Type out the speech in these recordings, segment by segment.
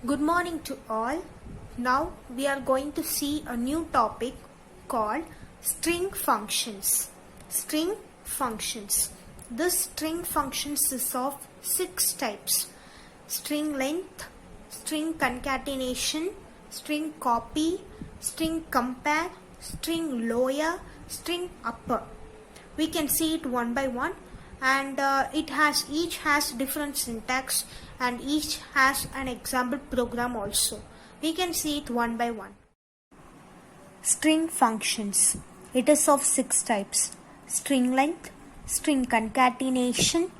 Good morning to all. Now we are going to see a new topic called string functions. String functions. This string functions is of 6 types: string length, string concatenation, string copy, string compare, string lower, string upper. We can see it one by one, and each has different syntax, and each has an example program also. We can see it one by one. String functions. It is of 6 types: string length, string concatenation,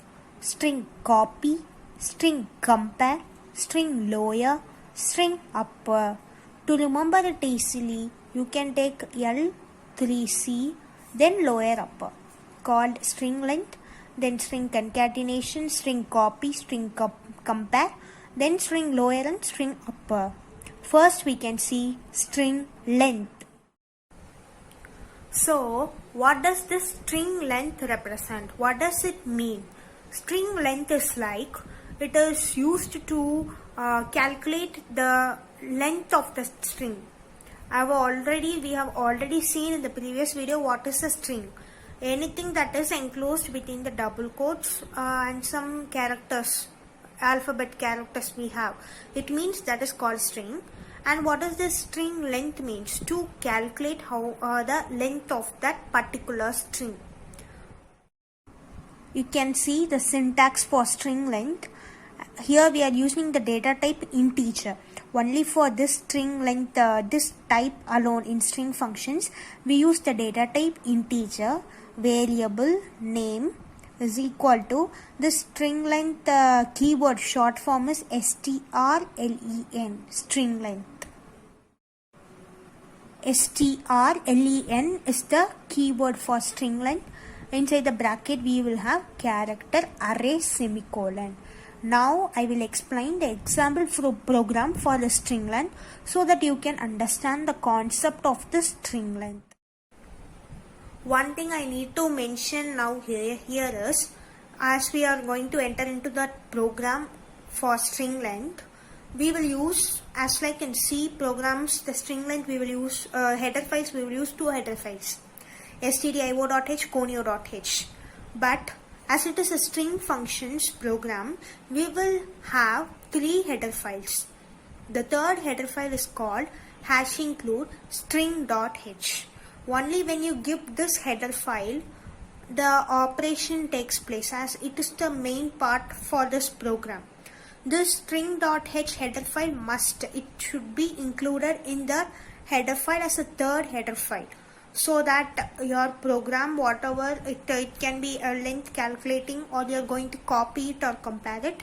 string copy, string compare, string lower, string upper. To remember it easily, you can take L3C, then lower upper, called string length, then string concatenation, string copy, string compare, then string lower and string upper. First we can see string length. So what does this string length represent? What does it mean? String length is like, it is used to calculate the length of the string. We have already seen in the previous video what is a string. Anything that is enclosed between the double quotes and some characters, alphabet characters we have, it means that is called string. And what does this string length means? To calculate how the length of that particular string. You can see the syntax for string length. Here we are using the data type integer. Only for this string length, this type alone in string functions, we use the data type integer. Variable name is equal to the string length keyword short form is strlen, string length. strlen is the keyword for string length. Inside the bracket we will have character array semicolon. Now I will explain the example program for the string length so that you can understand the concept of the string length. One thing I need to mention now here is, as we are going to enter into that program for string length, we will use, as like in C programs, the string length we will use header files, we will use 2 header files, stdio.h, conio.h. But as it is a string functions program, we will have 3 header files. The third header file is called #include string.h. Only when you give this header file, the operation takes place, as it is the main part for this program. This string.h header file should be included in the header file as a third header file, so that your program, whatever it can be a length calculating, or you are going to copy it or compare it,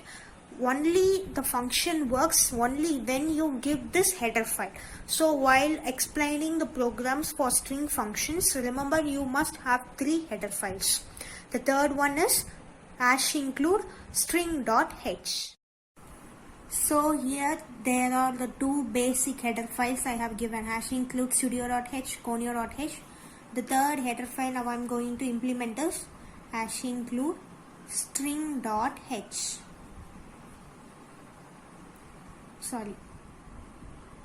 only the function works only when you give this header file. So while explaining the programs for string functions, remember you must have 3 header files. The third one is #include string.h. So here there are the 2 basic header files I have given: #include studio.h, conio.h. The third header file now I am going to implement is #include string.h.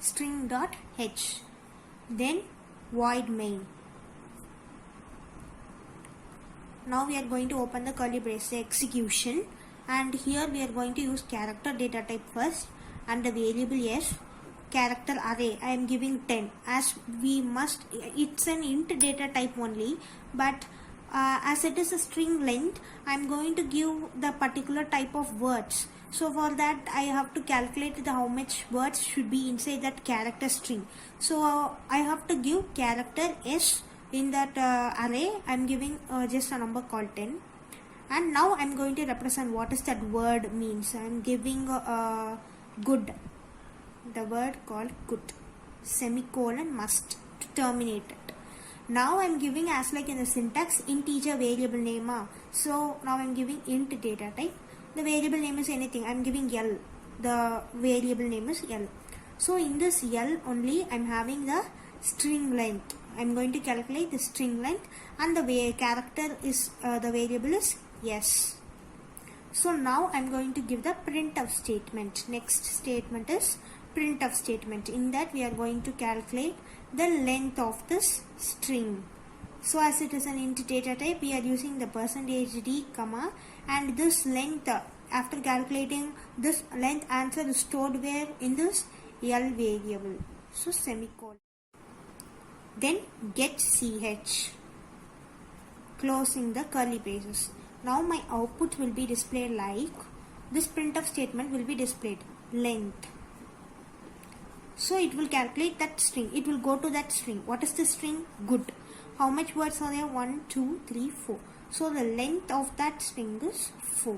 string.h. Then void main. Now we are going to open the curly brace execution, and here we are going to use character data type first, and the variable is character array. I am giving 10, as we must, it's an int data type only, but as it is a string length, I am going to give the particular type of words. So for that I have to calculate how much words should be inside that character string. So I have to give character S in that array. I am giving just a number called 10. And now I am going to represent what is that word means. I am giving good, the word called good, semicolon must to terminate it. Now I am giving, as like in the syntax, integer variable name. So now I am giving int data type. The variable name is anything. I am giving L. The variable name is L. So in this L only I am having the string length. I am going to calculate the string length, and the character is the variable is S. So now I'm going to give the printf statement. Next statement is printf statement. In that we are going to calculate the length of this string. So as it is an int data type, we are using the %d comma, and this length, after calculating this length, answer is stored where? In this L variable. So semicolon. Then get ch, closing the curly braces. Now my output will be displayed like this. Printf statement will be displayed length. So it will calculate that string. It will go to that string. What is the string? Good. How much words are there? 1, 2, 3, 4. So the length of that string is 4.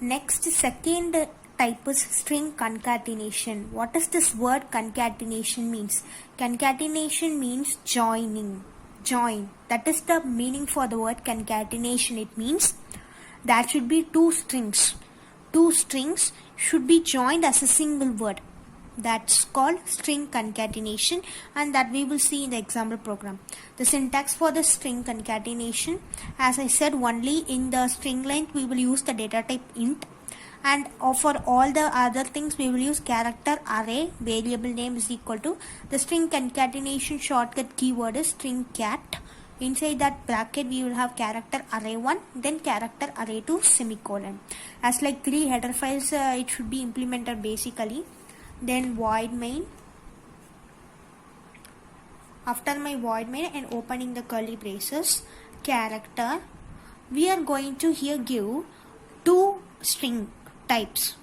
Next, second type is string concatenation. What does this word concatenation means? Concatenation means joining. Join. That is the meaning for the word concatenation. It means there should be two strings. Two strings should be joined as a single word. That's called string concatenation, and that we will see in the example program. The syntax for the string concatenation, as I said, only in the string length we will use the data type int, and for all the other things we will use character array. Variable name is equal to the string concatenation shortcut keyword is string cat. Inside that bracket we will have character array 1, then character array 2 semicolon. As like 3 header files, it should be implemented basically. Then void main. After my void main and opening the curly braces, character, we are going to here give two string types,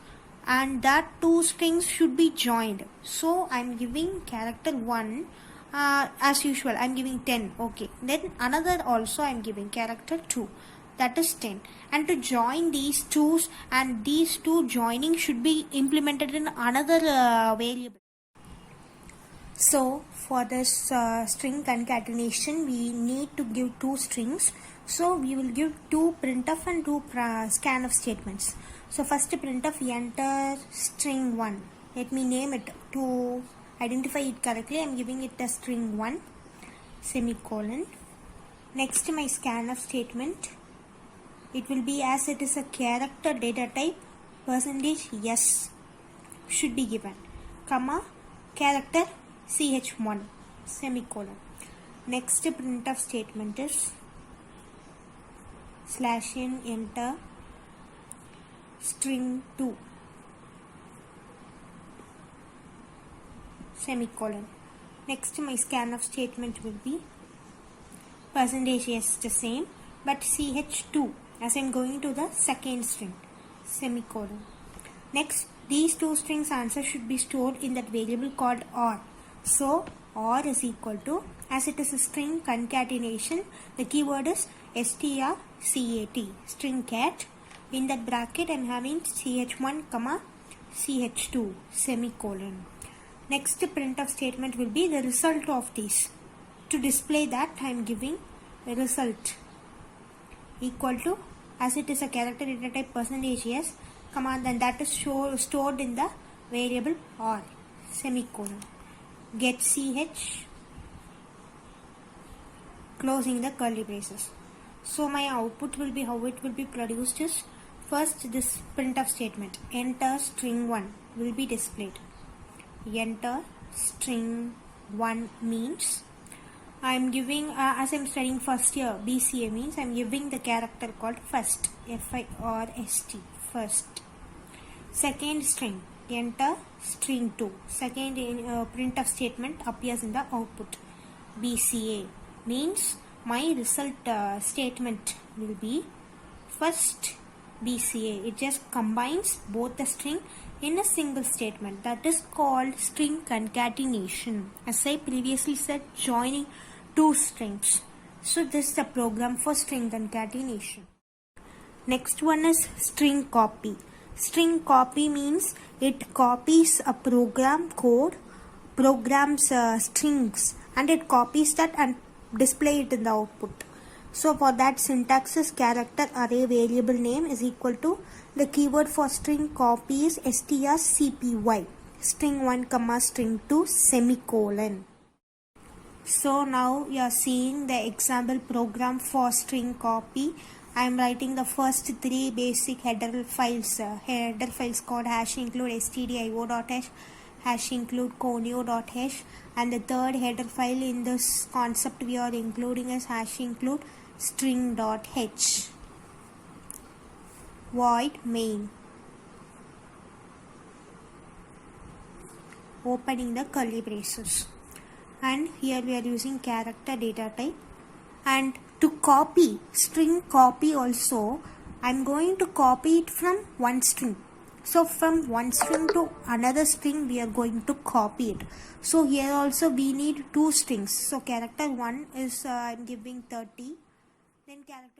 and that two strings should be joined. So I'm giving character 1, as usual I'm giving 10. Okay, then another also I'm giving character 2, that is 10, and to join these two, and these two joining should be implemented in another variable. So for this string concatenation we need to give two strings. So we will give two printf and two scanf statements. So first printf enter string 1. Let me name it to identify it correctly. I am giving it as string 1 semicolon. Next my scanf statement. It will be, as it is a character data type, %s should be given, comma, character ch1 semicolon. Next printf statement is /n enter string 2 semicolon. Next my scanf statement will be %s the same, but ch2, as I am going to the second string semicolon. Next, these two strings answer should be stored in that variable called or. So or is equal to, as it is a string concatenation, the keyword is strcat, string cat. In that bracket I am having ch1 comma ch2 semicolon. Next printf statement will be the result of these. To display that I am giving a result equal to, as it is a character data type %s, comma, then that is stored in the variable or semicolon. Get ch, closing the curly braces. So my output will be, how it will be produced is, first this printf statement enter string 1 will be displayed. Enter string 1 means I am giving, as I am studying first year BCA, means I am giving the character called first, FIRST, first. Second string enter string 2. Second printf statement appears in the output. BCA means my result statement will be first BCA. It just combines both the string in a single statement. That is called string concatenation. As I previously said, joining two strings. So this is the program for string concatenation. Next one is string copy. String copy means it copies a program code, programs strings, and it copies that and display it in the output. So for that, syntax is character array variable name is equal to the keyword for string copy is strcpy, string 1 comma string 2 semicolon. So now you are seeing the example program for string copy, I am writing the first three basic header files called hash include stdio.h, hash include conio.h, and the third header file in this concept we are including is hash include string.h. Void main, opening the curly braces, and here we are using character data type. And to copy string copy also, I'm going to copy it from one string. So from one string to another string we are going to copy it. So here also we need two strings. So character 1 is I'm giving 30, then character